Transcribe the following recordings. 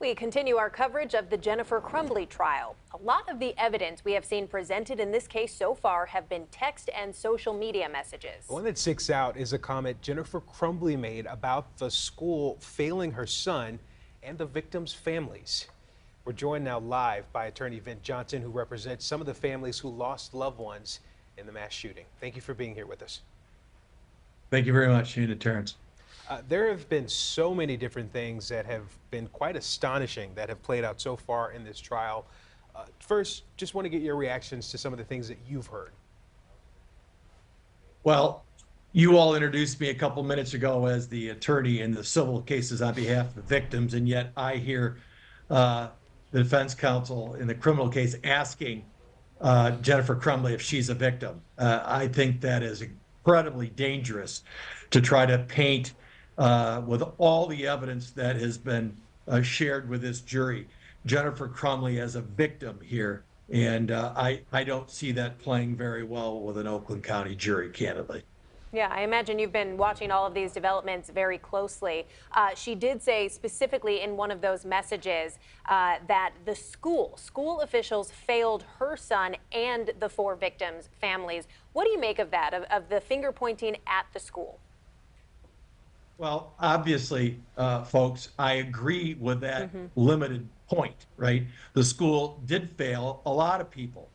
We continue our coverage of the Jennifer Crumbley trial. A lot of the evidence we have seen presented in this case so far have been text and social media messages. The one that sticks out is a comment Jennifer Crumbley made about the school failing her son and the victims' families. We're joined now live by attorney Ven Johnson, who represents some of the families who lost loved ones in the mass shooting. Thank you for being here with us. Thank you very much, Unit Terrence. There have been so many different things that have been quite astonishing that have played out so far in this trial. First, just want to get your reactions to some of the things that you've heard. Well, you all introduced me a couple minutes ago as the attorney in the civil cases on behalf of the victims, and yet I hear the defense counsel in the criminal case asking Jennifer Crumbley if she's a victim. I think that is incredibly dangerous to try to paint with all the evidence that has been shared with this jury, Jennifer Crumbley as a victim here. And I don't see that playing very well with an Oakland County jury, candidly. Yeah, I imagine you've been watching all of these developments very closely. She did say specifically in one of those messages that the school officials failed her son and the 4 victims' families. What do you make of that, of the finger pointing at the school? Well, obviously, folks, I agree with that limited point, right? The school did fail a lot of people.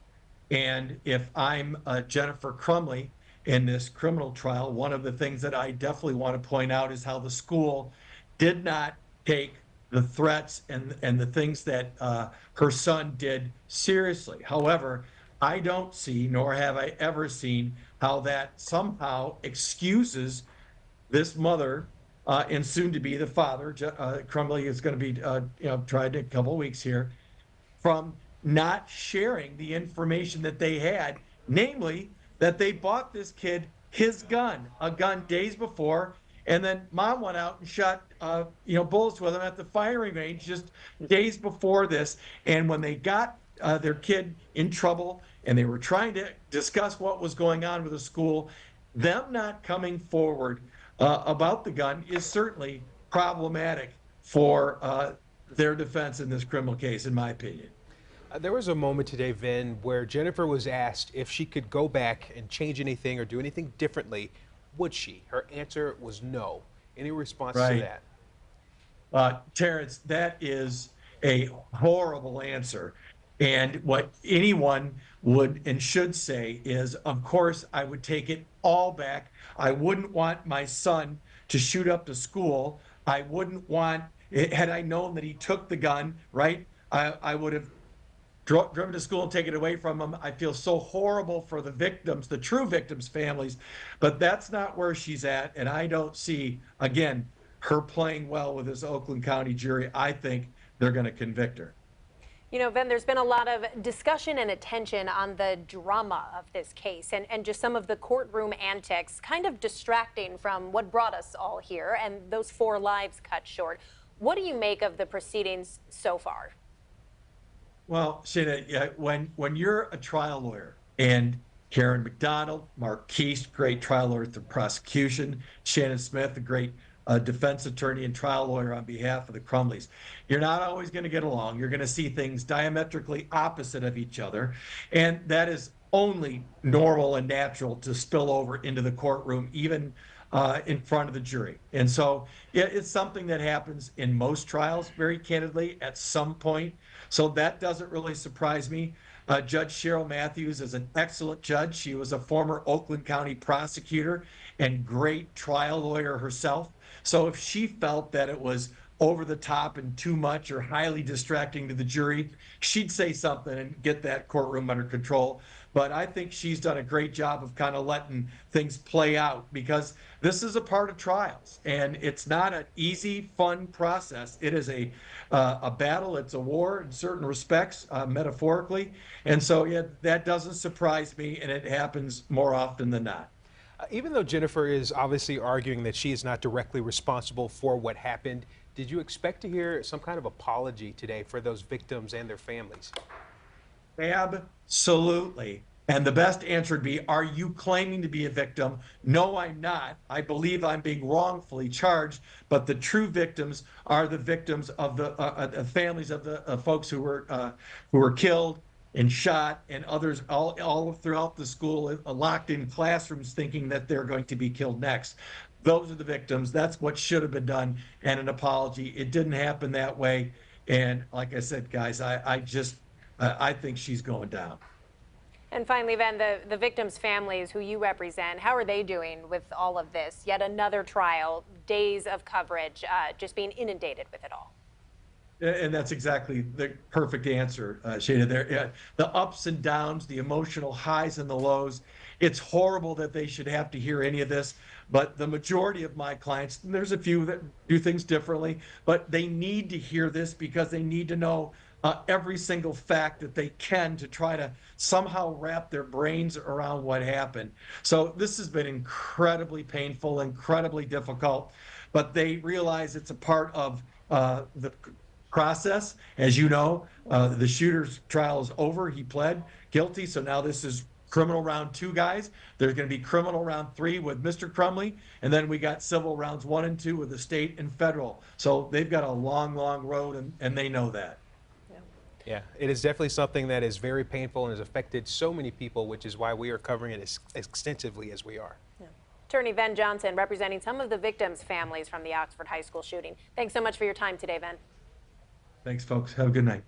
And if I'm Jennifer Crumbley in this criminal trial, one of the things that I definitely want to point out is how the school did not take the threats and the things that her son did seriously. However, I don't see, nor have I ever seen, how that somehow excuses this mother and soon to be the father, Crumbley is going to be tried in a couple of weeks here, from not sharing the information that they had, namely that they bought this kid his gun, a gun days before, and then mom went out and shot bullets with him at the firing range just days before this. And when they got their kid in trouble and they were trying to discuss what was going on with the school, them not coming forward about the gun is certainly problematic for their defense in this criminal case, in my opinion. There was a moment today, Vin, where Jennifer was asked if she could go back and change anything or do anything differently. Would she? Her answer was no. Any response to that? Terrence, that is a horrible answer. And what anyone would and should say is, of course, I would take it all back. I wouldn't want my son to shoot up the school. I wouldn't want, had I known that he took the gun, right, I would have driven to school and taken it away from him. I feel so horrible for the victims, the true victims' families, but that's not where she's at. And I don't see, again, her playing well with this Oakland County jury. I think they're going to convict her. You know, Ven, there's been a lot of discussion and attention on the drama of this case and just some of the courtroom antics, kind of distracting from what brought us all here and those 4 lives cut short. What do you make of the proceedings so far? Well, Shana, when you're a trial lawyer, and Karen McDonald, Mark Keast, great trial lawyer for prosecution, Shannon Smith, a great defense attorney and trial lawyer on behalf of the Crumbleys, you're not always going to get along. You're going to see things diametrically opposite of each other, and that is only normal and natural to spill over into the courtroom, even in front of the jury. And so it's something that happens in most trials, very candidly, at some point. So that doesn't really surprise me. Judge Cheryl Matthews is an excellent judge. She was a former Oakland County prosecutor and great trial lawyer herself. So if she felt that it was over the top and too much or highly distracting to the jury, she'd say something and get that courtroom under control. But I think she's done a great job of kind of letting things play out, because this is a part of trials, and it's not an easy, fun process. It is a battle. It's a war in certain respects, metaphorically. And so, yeah, that doesn't surprise me, and it happens more often than not. Even though Jennifer is obviously arguing that she is not directly responsible for what happened, did you expect to hear some kind of apology today for those victims and their families? Absolutely. And the best answer would be, are you claiming to be a victim? No, I'm not. I believe I'm being wrongfully charged, but the true victims are the victims of the families of the folks who were killed and shot, and others all throughout the school, locked in classrooms thinking that they're going to be killed next. Those are the victims. That's what should have been done, and an apology. It didn't happen that way. And like I said, guys, I think she's going down. And finally, Ven, the victims' families who you represent, how are they doing with all of this? Yet another trial, days of coverage, just being inundated with it all. And that's exactly the perfect answer, Shana. There, the ups and downs, the emotional highs and the lows. It's horrible that they should have to hear any of this, but the majority of my clients, and there's a few that do things differently, but they need to hear this because they need to know every single fact that they can to try to somehow wrap their brains around what happened. So this has been incredibly painful, incredibly difficult, but they realize it's a part of the process. As you know, the shooter's trial is over. He pled guilty. So now this is criminal round 2, guys. There's going to be criminal round 3 with Mr. Crumbley. And then we got civil rounds 1 and 2 with the state and federal. So they've got a long, long road, and they know that. Yeah, it is definitely something that is very painful and has affected so many people, which is why we are covering it as extensively as we are. Yeah. Attorney Ven Johnson representing some of the victims' families from the Oxford High School shooting. Thanks so much for your time today, Ven. Thanks, folks. Have a good night.